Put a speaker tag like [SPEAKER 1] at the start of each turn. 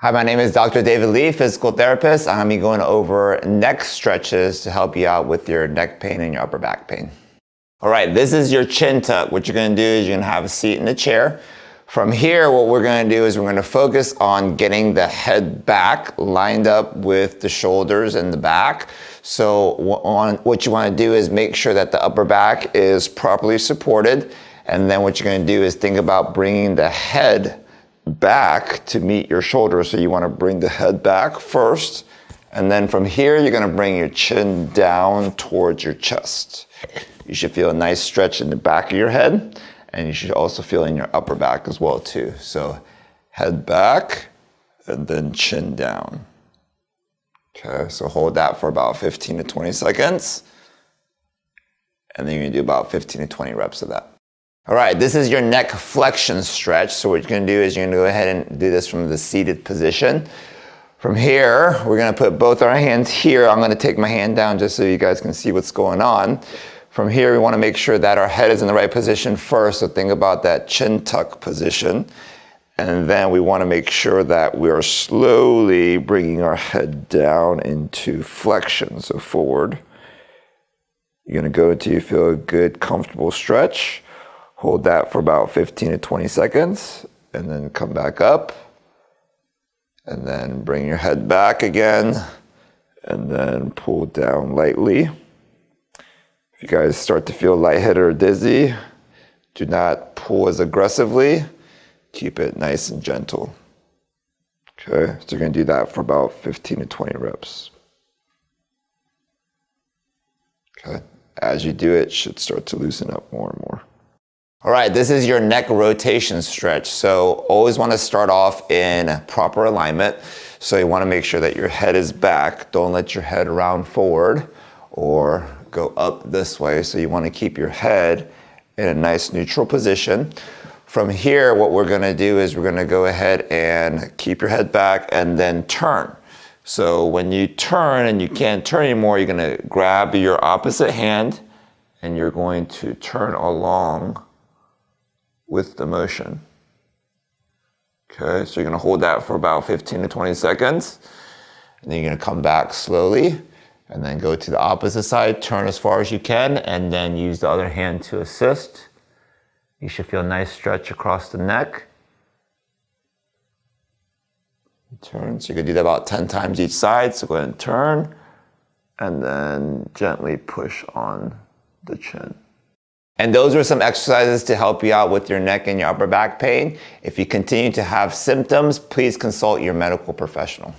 [SPEAKER 1] Hi, my name is Dr. David Lee, physical therapist. I'm going to be going over neck stretches to help you out with your neck pain and your upper back pain. All right, this is your chin tuck. What you're going to do is you're going to have a seat in the chair. From here, what we're going to do is we're going to focus on getting the head back lined up with the shoulders and the back. So what you want to do is make sure that the upper back is properly supported. And then what you're going to do is think about bringing the head back to meet your shoulders. So you want to bring the head back first, and then from here you're going to bring your chin down towards your chest. You should feel a nice stretch in the back of your head, and you should also feel in your upper back as well too. So head back and then chin down. Okay, so hold that for about 15 to 20 seconds, and then you're going to do about 15 to 20 reps of that. All right, this is your neck flexion stretch. So what you're going to do is you're going to go ahead and do this from the seated position. From here, we're going to put both our hands here. I'm going to take my hand down just so you guys can see what's going on. From here, we want to make sure that our head is in the right position first. So think about that chin tuck position. And then we want to make sure that we are slowly bringing our head down into flexion, so forward. You're going to go until you feel a good, comfortable stretch. Hold that for about 15 to 20 seconds, and then come back up, and then bring your head back again, and then pull down lightly. If you guys start to feel lightheaded or dizzy, do not pull as aggressively. Keep it nice and gentle. Okay, so you're going to do that for about 15 to 20 reps. Okay, as you do it should start to loosen up more and more. All right, this is your neck rotation stretch. So always want to start off in proper alignment. So you want to make sure that your head is back. Don't let your head round forward or go up this way. So you want to keep your head in a nice neutral position. From here, what we're going to do is we're going to go ahead and keep your head back and then turn. So when you turn and you can't turn anymore, you're going to grab your opposite hand and you're going to turn along with the motion. Okay, so you're going to hold that for about 15 to 20 seconds. And then you're going to come back slowly and then go to the opposite side, turn as far as you can, and then use the other hand to assist. You should feel a nice stretch across the neck. Turn, so you can do that about 10 times each side. So go ahead and turn, and then gently push on the chin. And those are some exercises to help you out with your neck and your upper back pain. If you continue to have symptoms, please consult your medical professional.